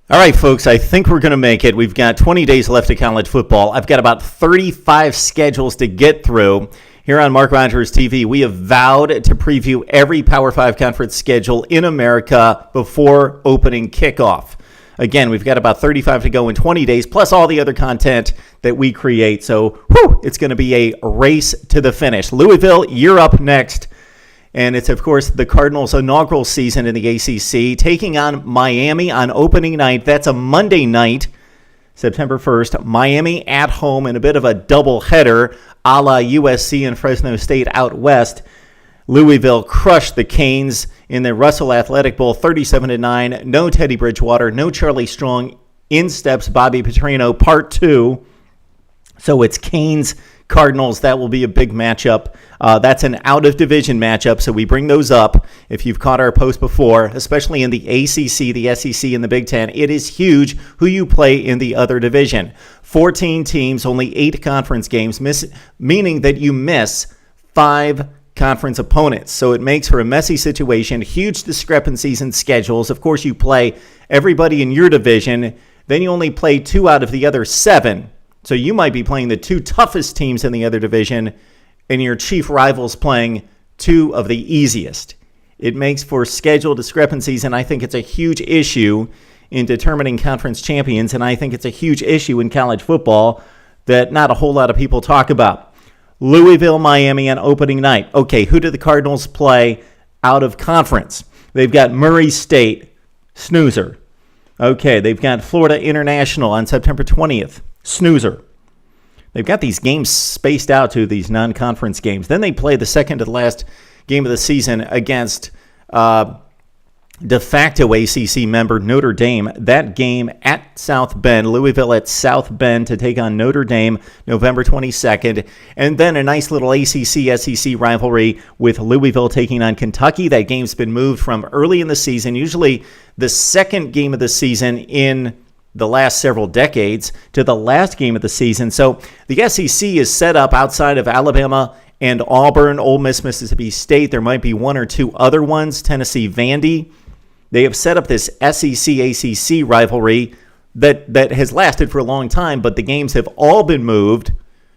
All right, folks, I think we're going to make it. We've got 20 days left of college football. I've got about 35 schedules to get through. Here on Mark Rogers TV, we have vowed to preview every Power 5 conference schedule in America before opening kickoff. Again, we've got about 35 to go in 20 days, plus all the other content that we create. So, it's going to be a race to the finish. Louisville, you're up next. And it's, of course, the Cardinals' inaugural season in the ACC, taking on Miami on opening night. That's a Monday night, September 1st. Miami at home in a bit of a doubleheader, a la USC and Fresno State out west. Louisville crushed the Canes in the Russell Athletic Bowl, 37-9. No Teddy Bridgewater, no Charlie Strong. In steps Bobby Petrino, part 2. So it's Canes Cardinals. That will be a big matchup. That's an out-of-division matchup, so we bring those up. If you've caught our post before, especially in the ACC, the SEC, and the Big Ten, it is huge who you play in the other division. 14 teams, only 8 conference games, meaning that you miss 5 conference opponents. So it makes for a messy situation, huge discrepancies in schedules. Of course, you play everybody in your division. Then you only play 2 out of the other 7. So you might be playing the 2 toughest teams in the other division, and your chief rivals playing 2 of the easiest. It makes for schedule discrepancies, and I think it's a huge issue in determining conference champions, and I think it's a huge issue in college football that not a whole lot of people talk about. Louisville, Miami on opening night. Okay, who do the Cardinals play out of conference? They've got Murray State, snoozer. Okay, they've got Florida International on September 20th. Snoozer. They've got these games spaced out to these non-conference games. Then they play the second to the last game of the season against de facto ACC member Notre Dame. That game at South Bend, Louisville at South Bend to take on Notre Dame November 22nd. And then a nice little ACC-SEC rivalry with Louisville taking on Kentucky. That game's been moved from early in the season, usually the second game of the season in the last several decades, to the last game of the season. So the SEC is set up outside of Alabama and Auburn, Ole Miss, Mississippi State. There might be 1 or 2 other ones, Tennessee, Vandy. They have set up this SEC-ACC rivalry that has lasted for a long time, but the games have all been moved.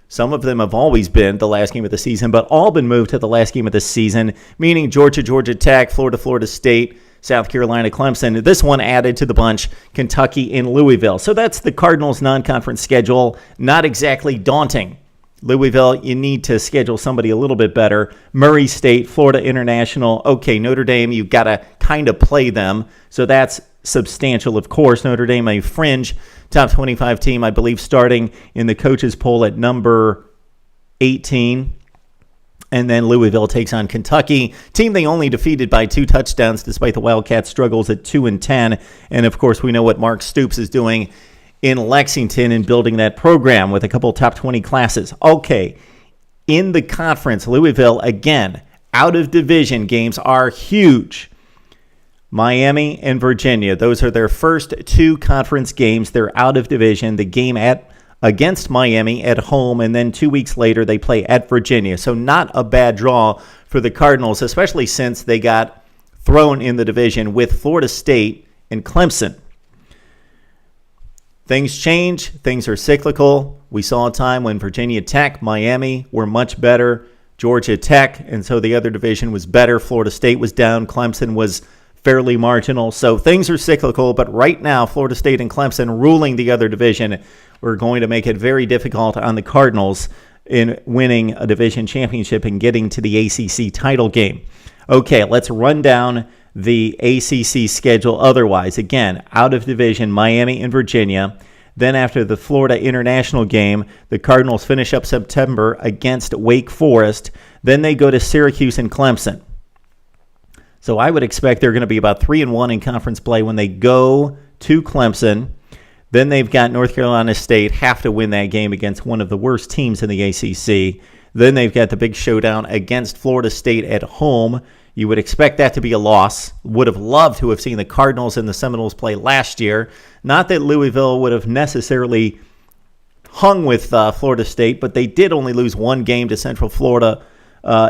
Some of them have always been the last game of the season, but all been moved to the last game of the season, meaning Georgia, Georgia Tech, Florida, Florida State, South Carolina, Clemson. This one added to the bunch, Kentucky and Louisville. So that's the Cardinals' non-conference schedule. Not exactly daunting. Louisville, you need to schedule somebody a little bit better. Murray State, Florida International. Okay, Notre Dame, you've got to kind of play them. So that's substantial, of course. Notre Dame, a fringe top 25 team, I believe, starting in the coaches poll at number 18. And then Louisville takes on Kentucky, team they only defeated by 2 touchdowns despite the Wildcats' struggles at 2-10. And, of course, we know what Mark Stoops is doing in Lexington in building that program with a couple top 20 classes. Okay, in the conference, Louisville, again, out-of-division games are huge. Miami and Virginia, those are their first 2 conference games. They're out of division. The game against Miami at home, and then 2 weeks later they play at Virginia. So not a bad draw for the Cardinals, especially since they got thrown in the division with Florida State and Clemson. Things change. Things are cyclical. We saw a time when Virginia Tech, Miami were much better. Georgia Tech, and so the other division was better. Florida State was down. Clemson was fairly marginal. So things are cyclical, but right now Florida State and Clemson ruling the other division. We're going to make it very difficult on the Cardinals in winning a division championship and getting to the ACC title game. Okay, let's run down the ACC schedule otherwise. Again, out of division, Miami and Virginia. Then after the Florida International game, the Cardinals finish up September against Wake Forest. Then they go to Syracuse and Clemson. So I would expect they're going to be about 3-1 in conference play when they go to Clemson. Then they've got North Carolina State, have to win that game against one of the worst teams in the ACC. Then they've got the big showdown against Florida State at home. You would expect that to be a loss. Would have loved to have seen the Cardinals and the Seminoles play last year. Not that Louisville would have necessarily hung with Florida State, but they did only lose 1 game to Central Florida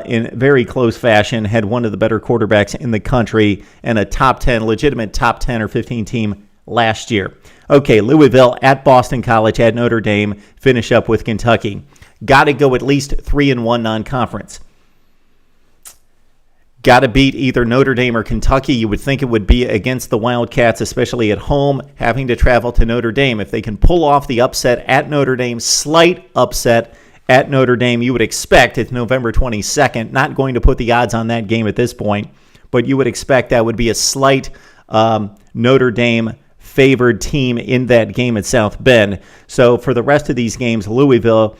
in very close fashion, had one of the better quarterbacks in the country and a top 10, legitimate top 10 or 15 team last year. Okay, Louisville at Boston College, at Notre Dame, finish up with Kentucky. Got to go at least 3-1 non-conference. Got to beat either Notre Dame or Kentucky. You would think it would be against the Wildcats, especially at home, having to travel to Notre Dame. If they can pull off the upset at Notre Dame, slight upset at Notre Dame, you would expect it's November 22nd. Not going to put the odds on that game at this point, but you would expect that would be a slight Notre Dame favored team in that game at South Bend. So for the rest of these games, Louisville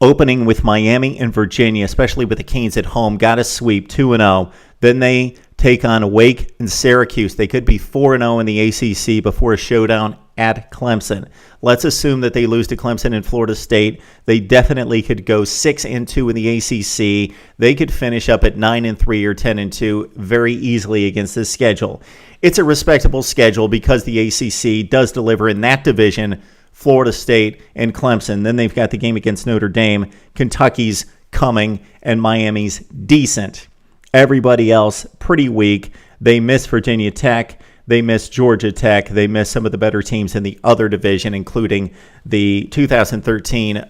opening with Miami and Virginia, especially with the Canes at home, got to sweep 2-0. Then they take on Wake and Syracuse. They could be 4-0 in the ACC before a showdown at Clemson. Let's assume that they lose to Clemson and Florida State. They definitely could go 6-2 in the ACC. They could finish up at 9-3 or 10-2 very easily against this schedule. It's a respectable schedule because the ACC does deliver in that division, Florida State and Clemson. Then they've got the game against Notre Dame. Kentucky's coming, and Miami's decent. Everybody else pretty weak. They miss Virginia Tech. They miss Georgia Tech. They miss some of the better teams in the other division, including the 2013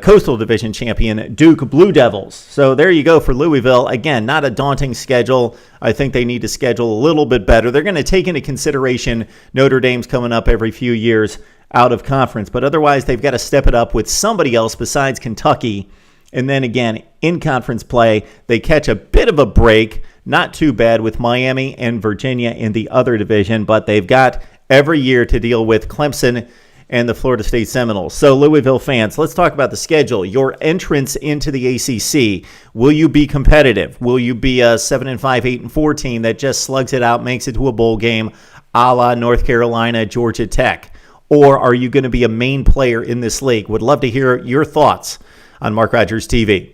Coastal Division champion Duke Blue Devils. So there you go for Louisville. Again, not a daunting schedule. I think they need to schedule a little bit better. They're going to take into consideration Notre Dame's coming up every few years out of conference, but otherwise they've got to step it up with somebody else besides Kentucky. And then again, in conference play, they catch a bit of a break. Not too bad with Miami and Virginia in the other division, but they've got every year to deal with Clemson and the Florida State Seminoles. So Louisville fans, let's talk about the schedule. Your entrance into the ACC, will you be competitive? Will you be a 7-5, 8-4 team that just slugs it out, makes it to a bowl game, a la North Carolina, Georgia Tech? Or are you going to be a main player in this league? Would love to hear your thoughts on Mark Rogers TV.